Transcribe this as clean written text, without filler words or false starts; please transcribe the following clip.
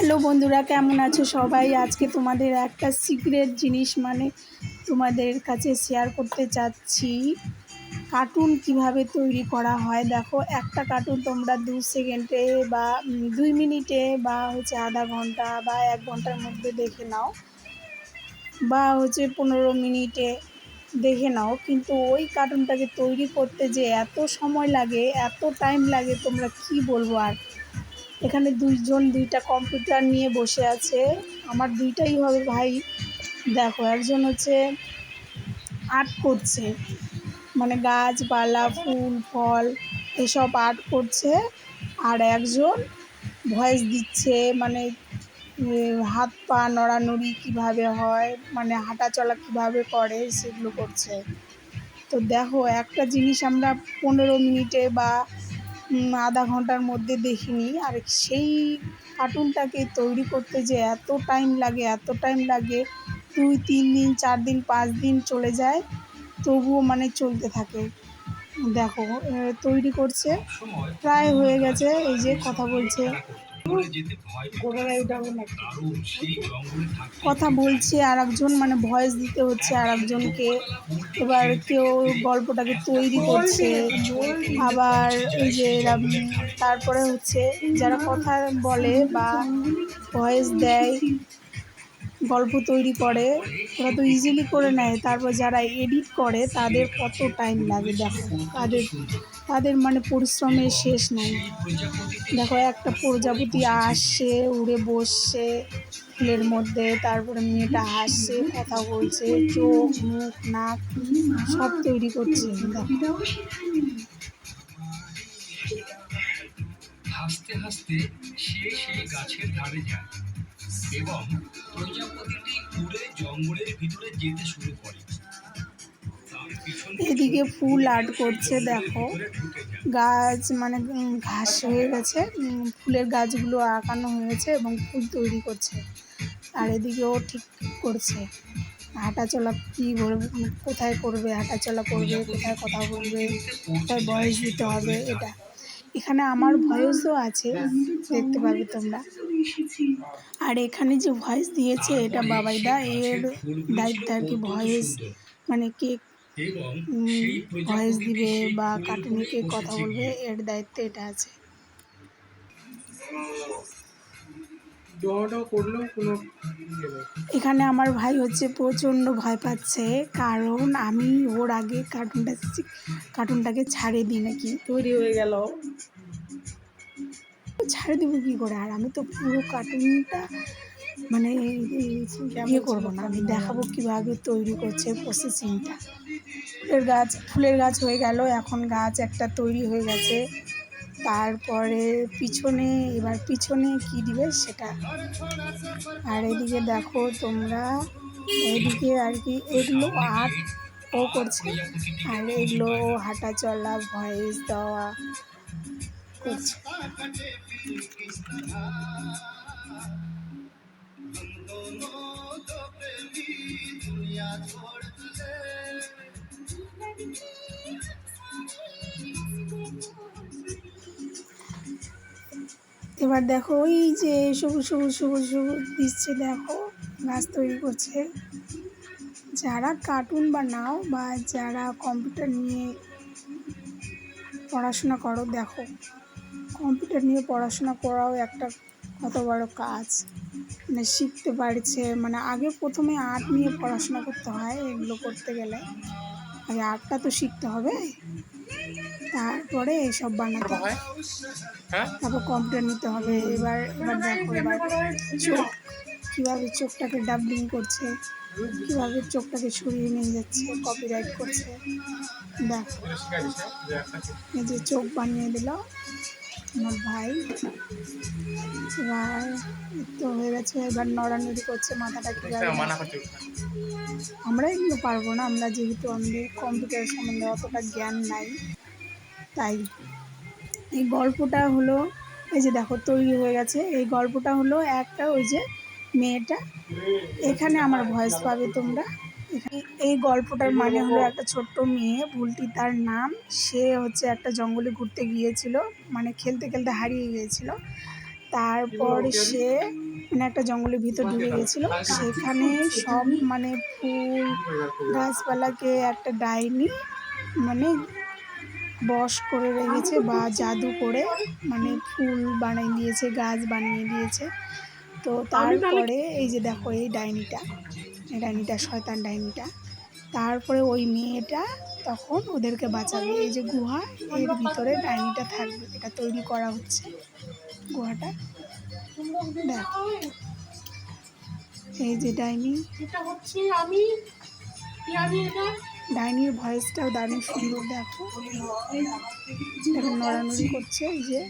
Hello বন্ধুরা, কেমন আছো সবাই? আজকে তোমাদের একটা সিক্রেট জিনিস তোমাদের কাছে শেয়ার করতে চাচ্ছি। কার্টুন কিভাবে তৈরি করা হয়। দেখো, একটা কার্টুন তোমরা 2 সেকেন্ডে বা 2 মিনিটে বা আধা ঘন্টা বা 1 ঘন্টার মধ্যে দেখে নাও, বা 15 মিনিটে দেখে নাও, কিন্তু ওই কার্টুনটাকে তৈরি করতে যে এত সময় লাগে, এত টাইম লাগে, তোমরা কি বলবো আর। এখানে দুইজন দুইটা কম্পিউটার নিয়ে বসে আছে। আমার দুইটাই হবে ভাই। দেখো, একজন আর্ট করছে, গাছপালা, ফুল ফল এসব আর্ট করছে, আর একজন ভয়েস দিচ্ছে, হাত পা নড়ানড়ি কিভাবে হয়, হাঁটা চলা কিভাবে করে, সেগুলো করছে। তো দেখো, একটা জিনিস আমরা 15 মিনিটে বা আধা ঘন্টার মধ্যে দেখিনি, আর সেই কার্টুনটাকে তৈরি করতে যে এত টাইম লাগে, এত টাইম লাগে, 2-3 দিন 4 দিন 5 দিন চলে যায়, তবুও চলতে থাকে। দেখো, তৈরি করছে, প্রায় হয়ে গেছে। এই যে কথা বলছে, কথা বলছে আর একজন, ভয়েস দিতে হচ্ছে আর একজনকে। এবার কেউ গল্পটাকে তৈরি করছে, আবার এই যে এরা তারপরে যারা কথা বলে বা ভয়েস দেয়, গল্প তৈরি করে, ওরা তো ইজিলি করে নেয়। তারপর যারা এডিট করে তাদের কত টাইম লাগে দেখো, তাদের পরিশ্রমের শেষ নাই। দেখো, একটা প্রজাপতি আসছে, উড়ে বসছে ফুলের মধ্যে, তারপরে মেয়েটা হাসছে, কথা বলছে, চোখ মুখ নাক সব তৈরি করছে। দেখো, হাসতে হাসতে সে সেই গাছের ধারে যায় এবং প্রজাপতিটি উড়ে জঙ্গলের ভিতরে যেতে শুরু করে। এদিকে ফুল আর্ট করছে। দেখো, গাছ ঘাস হয়ে গেছে, ফুলের গাছগুলো আঁকানো হয়েছে এবং ফুল তৈরি করছে। আর এদিকেও ঠিক করছে, হাঁটা চলা কী করবে, কোথায় করবে, হাঁটা চলা করবে, কোথায় কথা বলবে, কোথায় ভয়েস দিতে হবে। এখানে আমার ভয়েসও আছে, দেখতে পাবে তোমরা। আর এখানে যে ভয়েস দিয়েছে, এটা বাবাইদা, এর দায়িত্ব আর কি। ভয়েস কে ভয়েস দিবে বা কার্টুনে কে কথা বলবে, এর দায়িত্ব এটা আছে। এখানে আমার ভাই প্রচণ্ড ভয় পাচ্ছে, কারণ আমি ওর আগে কার্টুনটাকে ছাড়িয়ে দিই নাকি, তৈরি হয়ে গেল, ছাড়ে দেবো কী করে। আর আমি তো পুরো কার্টুনটা ইয়ে করবো না, আমি দেখাবো কীভাবে তৈরি করছে, প্রসেসিংটা। ফুলের গাছ হয়ে গেল, এখন গাছ একটা তৈরি হয়ে গেছে। তারপরে এবার পিছনে কি দিবে সেটা। আর এদিকে দেখো তোমরা, এদিকে আর কি এগুলো আর্ট ও করছে, আর এগুলো হাঁটা চলা ভয়েস দেওয়া করছে। এবার দেখো, ওই যে সবুজ সবুজ সবুজ সবুজ দিচ্ছে, দেখো গাছ তৈরি করছে। যারা কার্টুন বানাও বা যারা কম্পিউটার নিয়ে পড়াশোনা করো, দেখো, কম্পিউটার নিয়ে পড়াশোনা করাও একটা কত বড় কাজ। শিখতে পারছে, আগে প্রথমে আর্ট নিয়ে পড়াশোনা করতে হয়। এগুলো করতে গেলে আগে আর্টটা তো শিখতে হবে, তারপরে এসব বানাতে হয়, তারপর কম্পিউটার নিতে হবে। এবার দেখো, চোখ কীভাবে চোখটাকে ডাবলিং করছে, কীভাবে চোখটাকে সরিয়ে নিয়ে যাচ্ছে, কপিরাইট করছে। দেখো, এই যে চোখ বানিয়ে দিল আমার ভাই। এবার তো হয়ে গেছে, এবার নড়ানড়ি করছে, মাথাটা কীভাবে। আমরা এগুলো পারবো না, যেহেতু আমাদের কম্পিউটার সম্বন্ধে অতটা জ্ঞান নাই। তাই এই গল্পটা হলো, এই যে দেখো তৈরি হয়ে গেছে। এই গল্পটা হলো একটা, ওই যে মেয়েটা, এখানে আমার ভয়েস পাবে তোমরা। এই গল্পটার হলো, একটা ছোট্ট মেয়ে, বুলটি তার নাম। সে একটা জঙ্গলে ঘুরতে গিয়েছিল, খেলতে খেলতে হারিয়ে গিয়েছিল। তারপর সে মানে একটা জঙ্গলের ভিতর ঢুকে গেছিলো, সেখানে সব মানে ফুল গাছপালাকে একটা ডাইনি মানে বশ করে রেখেছে বা জাদু করে মানে ফুল বানিয়ে দিয়েছে, গাছ বানিয়ে দিয়েছে। তো তারপরে এই যে দেখো এই ডাইনিটা শয়তান ডাইনিটা, তারপরে ওই মেয়েটা তখন ওদেরকে বাঁচাবে। এই যে গুহা, এর ভিতরে ডাইনিটা থাকবে, এটা তৈরি করা হচ্ছে গুহাটা। দেখো এই যে ডাইনি, ডাইনির ভয়েসটাও দারুণ সুন্দর। দেখো নড়ানড়ি করছে এই যে।